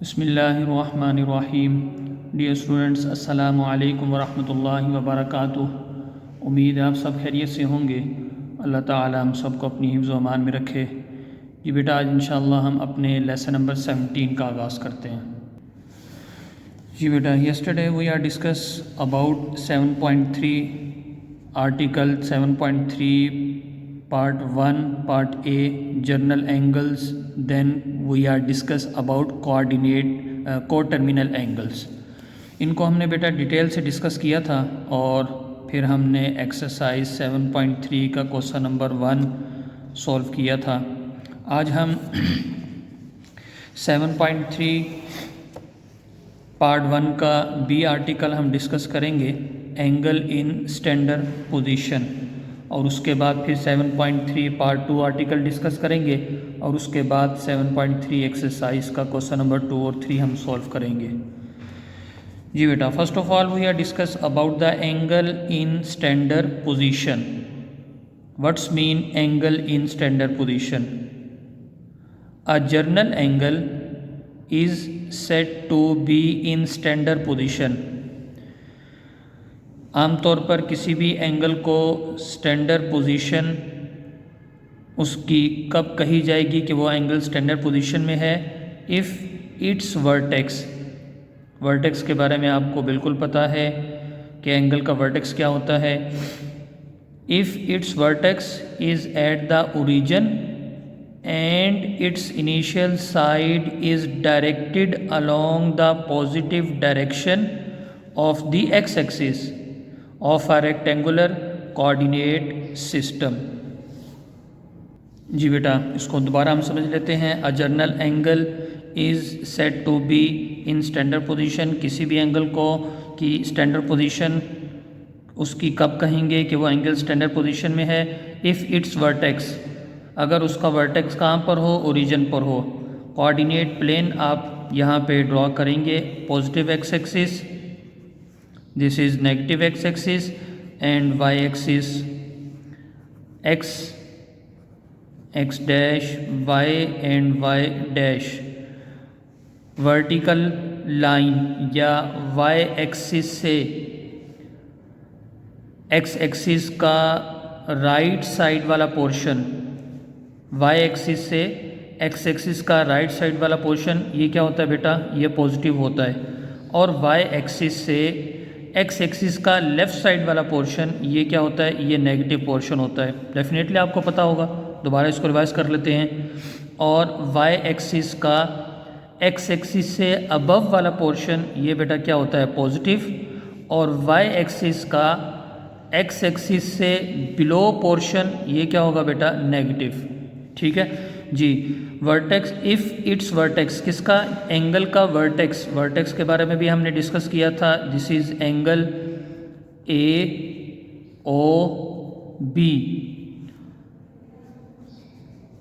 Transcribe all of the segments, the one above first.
बिस्मिल्लाहिर्रहमानिर्रहीम। Dear students, अस्सलामु अलैकुम वरहमतुल्लाहि वबरकातुह। उम्मीद है आप सब खैरियत से होंगे। अल्लाह ताला हम सबको अपनी हिफ्ज़ व अमान में रखे। जी बेटा, आज इंशाअल्लाह हम अपने लेसन नंबर 17 का आगाज़ करते हैं। जी बेटा, yesterday we are discuss about 7.3 article 7.3 Part 1 Part A journal angles. Then we are discuss about co-terminal angles. इनको हमने बेटा डिटेल से डिस्कस किया था और फिर हमने एक्सरसाइज 7.3 का क्वेश्चन नंबर 1 सॉल्व किया था। आज हम 7.3 पार्ट 1 का बी आर्टिकल हम डिस्कस करेंगे, एंगल इन स्टैंडर्ड पोजीशन, और उसके बाद फिर 7.3 पार्ट 2 आर्टिकल डिस्कस करेंगे और उसके बाद 7.3 एक्सरसाइज का क्वेश्चन नंबर 2 और 3 हम सॉल्व करेंगे। जी बेटा, first of all we are discuss about the angle in standard position. What's mean angle in standard position? A general angle is said to be in standard position. आमतौर पर किसी भी angle को स्टैंडर्ड पोजीशन उसकी कब कही जाएगी कि वो एंगल स्टैंडर्ड पोजीशन में है? इफ़ इट्स वर्टेक्स के बारे में आपको बिल्कुल पता है कि एंगल का वर्टेक्स क्या होता है। If it's vertex is at the origin and its initial side is directed along the positive direction of the x axis of a rectangular coordinate system. जी बेटा, इसको दोबारा हम समझ लेते हैं। A general angle is said to be in standard position. किसी भी एंगल को की स्टैंडर्ड पोजीशन उसकी कब कहेंगे कि वो एंगल स्टैंडर्ड पोजीशन में है? इफ़ इट्स वर्टेक्स, अगर उसका वर्टेक्स कहाँ पर हो? ओरिजिन पर हो। कोऑर्डिनेट प्लेन आप यहाँ पे ड्रॉ करेंगे। Positive X axis, this is negative x axis, and y axis x dash, y and y dash। Vertical line या y एक्सिस से x एक्सिस का राइट साइड वाला पोर्शन, y एक्सिस से x axis का right side वाला portion, ये क्या होता है बेटा? ये पॉजिटिव होता है। और y एक्सिस से एक्स एक्सिस का लेफ़्ट साइड वाला पोर्शन, ये क्या होता है? ये नेगेटिव पोर्शन होता है। डेफिनेटली आपको पता होगा, दोबारा इसको रिवाइज कर लेते हैं। और वाई एक्सिस का एक्स एक्सिस से अबव वाला पोर्शन, ये बेटा क्या होता है? पॉजिटिव। और वाई एक्सिस का एक्स एक्सिस से बिलो पोर्शन, ये क्या होगा बेटा? नेगेटिव। ठीक है जी। वर्टेक्स, इफ़ इट्स वर्टेक्स, किसका? एंगल का वर्टेक्स। वर्टेक्स के बारे में भी हमने डिस्कस किया था। This is angle A O B.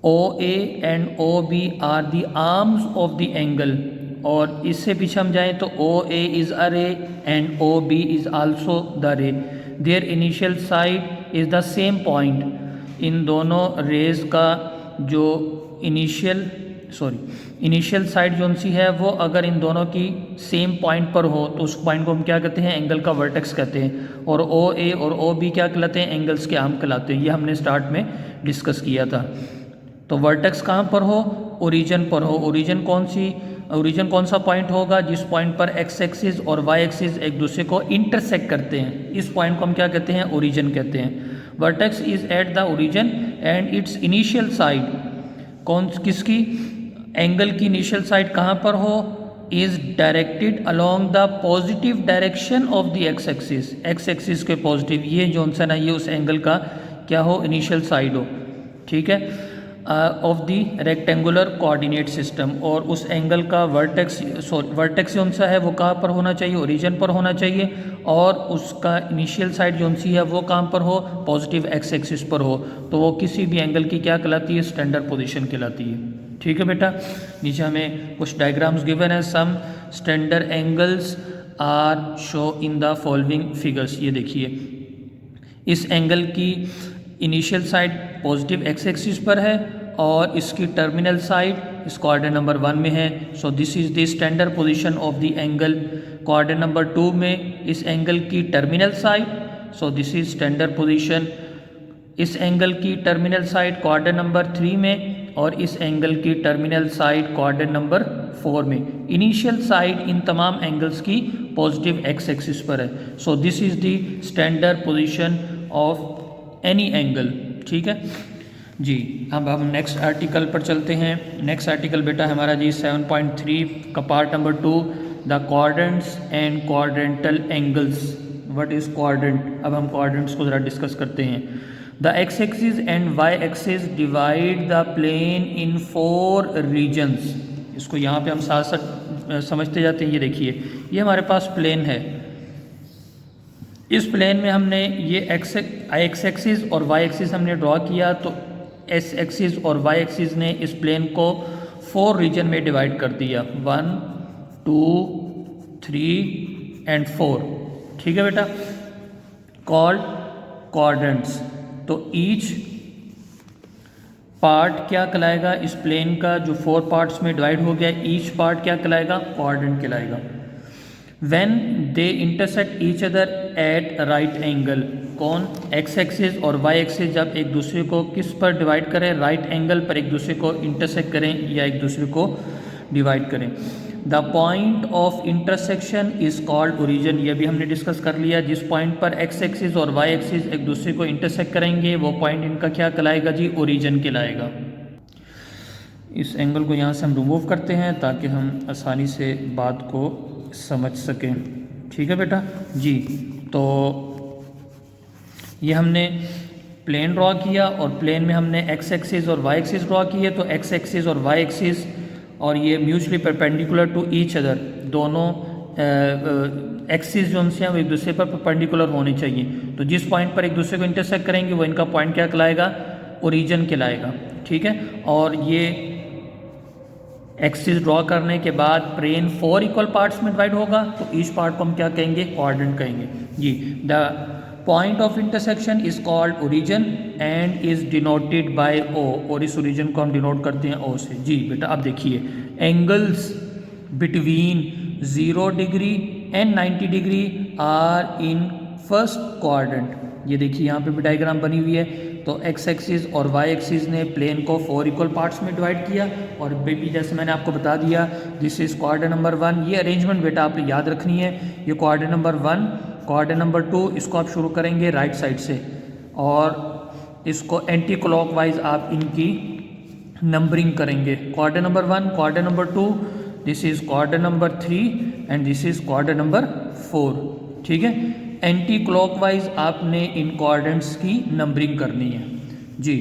O A and O B are the arms of the angle. और इससे पीछे हम जाएं तो ओ ए is a ray and O B is also the ray. Their initial side is the same point. इन दोनों rays का जो इनिशियल साइड जो सी है, वो अगर इन दोनों की सेम पॉइंट पर हो तो उस पॉइंट को हम क्या कहते हैं? एंगल का वर्टेक्स कहते हैं। और ओ ए और ओ बी क्या कहलाते हैं? एंगल्स के आर्म कहलाते हैं। ये हमने स्टार्ट में डिस्कस किया था। तो वर्टेक्स कहाँ पर हो? ओरिजिन पर हो। ओरिजिन कौन सा पॉइंट होगा? जिस पॉइंट पर एक्स एक्सिस और वाई एक्सिस एक दूसरे को इंटरसेक्ट करते हैं, इस पॉइंट को हम क्या कहते हैं? ओरिजिन कहते हैं। Vertex is eight the origin and its initial side, किसकी? एंगल की इनिशियल साइड कहाँ पर हो? Is directed along the positive direction of the x axis. X axis के पॉजिटिव, ये जो सा ना, ये उस एंगल का क्या हो? इनिशियल साइड हो। ठीक है, of the rectangular coordinate system. और उस एंगल का वर्टेक्स जो सा है वो कहाँ पर होना चाहिए? ओरिजिन पर होना चाहिए। और उसका इनिशियल साइड जो सी है वो कहाँ पर हो? पॉजिटिव एक्स एक्सिस पर हो। तो वो किसी भी एंगल की क्या कहलाती है? स्टैंडर्ड पोजीशन कहलाती है। ठीक है बेटा, नीचे हमें कुछ डायग्राम्स गिवन है। Some standard angles are show in the following figures. ये देखिए, इस एंगल की initial side positive X axis पर है और इसकी टर्मिनल साइड इस क्वाड्रेंट नंबर 1 में है। So this is the standard position of the angle. Quadrant number 2 में इस एंगल की terminal side, so this is standard position. इस एंगल की टर्मिनल साइड क्वाड्रेंट नंबर 3 में और इस एंगल की टर्मिनल साइड क्वाड्रेंट नंबर 4 में। इनिशियल साइड इन तमाम एंगल्स की पॉजिटिव एक्स एक्सिस पर है। So this is the standard position of any angle. ठीक है जी। अब हम नेक्स्ट आर्टिकल पर चलते हैं। नेक्स्ट आर्टिकल बेटा हमारा जी 7.3 का part number 2, the quadrants and quadrantal angles. What is quadrant? अब हम क्वाड्रेंट्स को ज़रा डिस्कस करते हैं। The x axis and Y axis divide the plane in 4 regions. इसको यहाँ पे हम साथ साथ समझते जाते हैं। ये देखिए, ये हमारे पास प्लेन है। इस प्लेन में हमने ये एक्स एक्सिस और वाई एक्सिस हमने ड्रॉ किया, तो एक्स एक्सिस और वाई एक्सिस ने इस प्लेन को 4 रीजन में डिवाइड कर दिया, 1 2 3 एंड 4। ठीक है बेटा, कॉल्ड क्वाड्रेंट्स। तो ईच पार्ट क्या कहलाएगा? इस प्लेन का जो 4 पार्ट्स में डिवाइड हो गया, ईच पार्ट क्या कहलाएगा? क्वाड्रेंट कहलाएगा। When they intersect each other at right angle, कौन? एक्स एक्सिस और वाई एक्सिस जब एक दूसरे को किस पर डिवाइड करें? राइट एंगल पर एक दूसरे को इंटरसेक्ट करें या एक दूसरे को डिवाइड करें। The point of intersection is called origin. ये भी हमने डिस्कस कर लिया। जिस पॉइंट पर एक्स एक्सिस और वाई एक्सिस एक दूसरे को इंटरसेक्ट करेंगे वो पॉइंट इनका क्या कहलाएगा जी? ओरिजिन कहलाएगा। इस एंगल को यहाँ से हम रिमूव करते हैं ताकि हम आसानी से बात को समझ सकें। ठीक है बेटा जी। तो ये हमने प्लेन ड्रॉ किया और प्लेन में हमने एक्स एक्सिस और वाई एक्सिस ड्रॉ किए। तो एक्स एक्सिस और वाई एक्सिस और ये mutually perpendicular to each other, दोनों एक्सिस जो उनसे वो एक दूसरे पर परपेंडिकुलर होने चाहिए। तो जिस पॉइंट पर एक दूसरे को इंटरसेक्ट करेंगे वो इनका पॉइंट क्या कहलाएगा? ओरिजिन कहलाएगा। ठीक है, और ये एक्सिस ड्रॉ करने के बाद प्लेन 4 इक्वल पार्ट्स में डिवाइड होगा, तो ईच पार्ट को हम क्या कहेंगे? क्वाड्रेंट कहेंगे जी। The point of intersection is called origin and is denoted by O, और इस ओरिजिन को हम डिनोट करते हैं ओ से। जी बेटा, अब देखिए, angles between 0 degree and 90 degree are in first quadrant. ये देखिए यहाँ पे भी डायग्राम बनी हुई है। तो एक्स एक्सिस और वाई एक्सिस ने प्लेन को 4 इक्वल पार्ट्स में डिवाइड किया, और बेबी जैसे मैंने आपको बता दिया दिस इज क्वाड्रेंट नंबर 1। ये अरेंजमेंट बेटा आपने याद रखनी है। ये क्वाड्रेंट नंबर 1, क्वाड्रेंट नंबर 2, इसको आप शुरू करेंगे राइट साइड से, और इसको एंटी क्लॉकवाइज आप इनकी नंबरिंग करेंगे। Quadrant number 1, quadrant number 2, this is quadrant number 3 and this is quadrant number 4। ठीक है, एंटी क्लॉकवाइज आपने इन क्वाड्रेंट्स की नंबरिंग करनी है जी।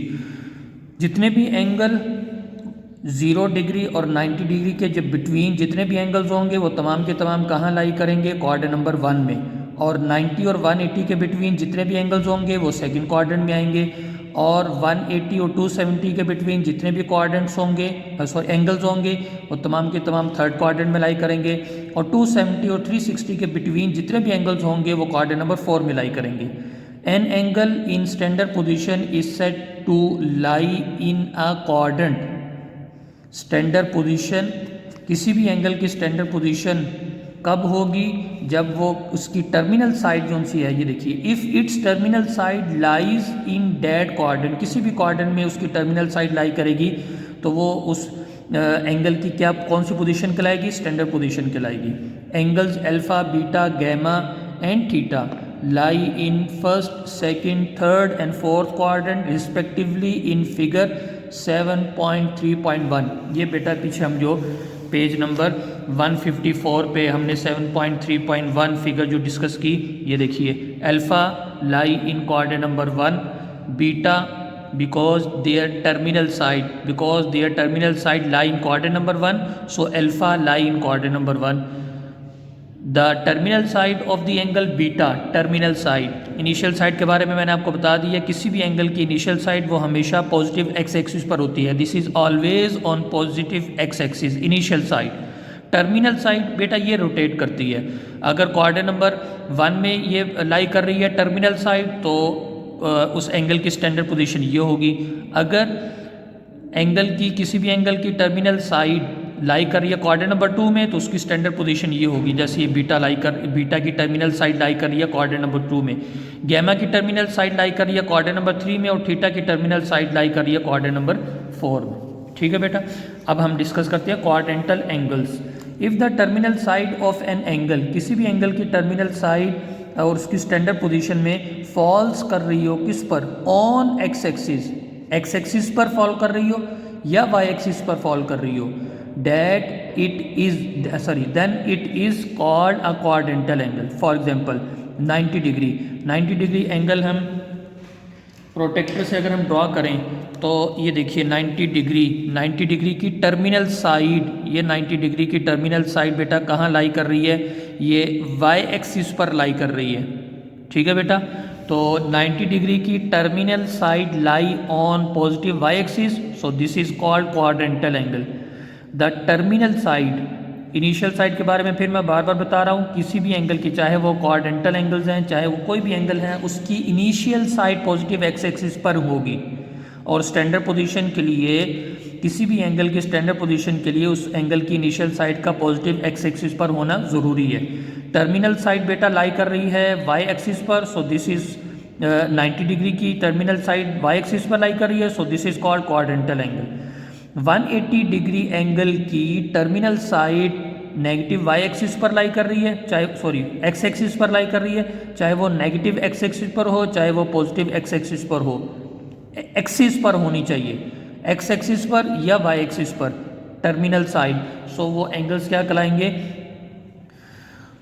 जितने भी एंगल 0 डिग्री और 90 डिग्री के जब बिटवीन जितने भी एंगल्स होंगे वो तमाम के तमाम कहाँ लाई करेंगे? क्वाड्रेंट नंबर 1 में। और 90 और 180 के बिटवीन जितने भी एंगल्स होंगे वो सेकंड क्वाड्रेंट में आएंगे। और 180 और 270 के बिटवीन जितने भी क्वाड्रेंट्स होंगे, सॉरी एंगल्स होंगे, वो तमाम के तमाम थर्ड क्वाड्रेंट में लाई करेंगे। और 270 और 360 के बिटवीन जितने भी एंगल्स होंगे वो क्वाड्रेंट नंबर 4 में लाई करेंगे। An angle in standard position is said to lie in a quadrant. Standard position, किसी भी एंगल की स्टैंडर्ड पोजीशन कब होगी? जब वो उसकी टर्मिनल साइड जो सी है, ये देखिए, if it's terminal side lies in dead quadrant, किसी भी क्वाड्रेंट में उसकी टर्मिनल साइड लाई करेगी तो वो उस एंगल की क्या कौन सी पोजीशन कहलाएगी? स्टैंडर्ड पोजीशन कहलाएगी। Angles alpha, beta, gamma and theta lie in first, second, third and fourth quadrant respectively in figure 7.3.1। ये बेटा पीछे हम जो पेज नंबर 154 पे हमने 7.3.1 फिगर जो डिस्कस की, ये देखिए, alpha lie in quadrant number 1, beta because their terminal side lie in quadrant number 1, so alpha lie in quadrant number 1. The terminal side of the angle beta, terminal side, initial side के बारे में मैंने आपको बता दिया। किसी भी angle की इनिशियल साइड वो हमेशा पॉजिटिव एक्स एक्सिस पर होती है। This is always on positive X axis, initial side. Terminal side बेटा ये रोटेट करती है। अगर क्वाड्रेंट नंबर 1 में ये लाई कर रही है टर्मिनल साइड, तो उस एंगल की स्टैंडर्ड पोजीशन ये होगी। अगर एंगल की किसी भी एंगल की टर्मिनल साइड लाई कर रही है क्वाड्रेंट नंबर 2 में, तो उसकी स्टैंडर्ड पोजीशन ये होगी। जैसे ये बीटा की टर्मिनल साइड लाई कर रही है क्वाड्रेंट नंबर 2 में, गैमा की टर्मिनल साइड लाई कर रही है क्वाड्रेंट नंबर 3 में, और थीटा की टर्मिनल साइड लाई कर रही है क्वाड्रेंट नंबर 4 में। ठीक है बेटा, अब हम डिस्कस करते हैं quadrantal angles. If the terminal side of an angle, किसी भी एंगल की टर्मिनल साइड और उसकी स्टैंडर्ड पोजीशन में फॉल्स कर रही हो किस पर, ऑन एक्स एक्सिस पर फॉल कर रही हो या वाई एक्सिस पर फॉल कर रही हो, then it is called a quadrantal angle. For example 90 degree angle हम प्रोटेक्टर से अगर हम ड्रॉ करें तो ये देखिए 90 डिग्री की टर्मिनल साइड, ये 90 डिग्री की टर्मिनल साइड बेटा कहाँ लाई कर रही है, ये वाई एक्सिस पर लाई कर रही है। ठीक है बेटा, तो 90 डिग्री की terminal side lie on positive Y axis, so this is called quadrantal angle. The terminal side, initial side के बारे में फिर मैं बार बार बता रहा हूँ, किसी भी एंगल की, चाहे वो क्वाड्रेंटल एंगल्स हैं चाहे वो कोई भी एंगल है, उसकी initial side positive X axis पर होगी। और स्टैंडर्ड पोजीशन के लिए, किसी भी एंगल की स्टैंडर्ड पोजीशन के लिए उस एंगल की इनिशियल साइड का पॉजिटिव एक्स एक्सिस पर होना ज़रूरी है। टर्मिनल साइड बेटा लाई कर रही है वाई एक्सिस पर, सो दिस इज 90 डिग्री की टर्मिनल साइड वाई एक्सिस पर लाई कर रही है, so this is called quadrantal angle. 180 degree angle की terminal side negative Y axis पर लाई कर रही है, एक्स एक्सिस पर लाई कर रही है, चाहे वो नेगेटिव एक्स एक्सिस पर हो चाहे वो पॉजिटिव एक्स एक्सिस पर हो, एक्सिस पर होनी चाहिए, एक्स एक्सिस पर या वाई एक्सिस पर टर्मिनल साइड। सो वो एंगल्स क्या कहलाएंगे,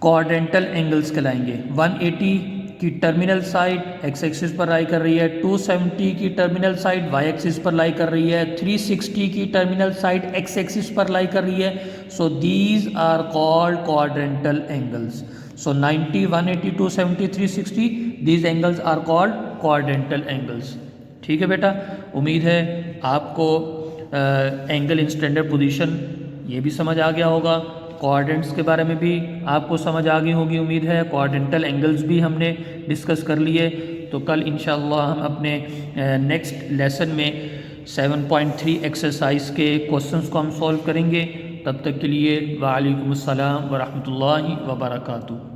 क्वाड्रेंटल एंगल्स कहलाएंगे। 180 की टर्मिनल साइड एक्स एक्सिस पर लाई कर रही है, 270 की टर्मिनल साइड वाई एक्सिस पर लाई कर रही है, 360 की टर्मिनल साइड एक्स एक्सिस पर लाई कर रही है, so these are called quadrantal angles. So 90, 180, 270, 360 these angles are called quadrantal angles. ठीक है बेटा, उम्मीद है आपको एंगल इन स्टैंडर्ड पोजीशन ये भी समझ आ गया होगा, क्वाड्रेंट्स के बारे में भी आपको समझ आ गई होगी उम्मीद है, क्वाड्रेंटल एंगल्स भी हमने डिस्कस कर लिए। तो कल इंशाअल्लाह हम अपने नेक्स्ट लेसन में 7.3 एक्सरसाइज के क्वेश्चंस को हम सॉल्व करेंगे। तब तक के लिए वालेकुम अस्सलाम व रहमतुल्लाहि व बरकातुहू।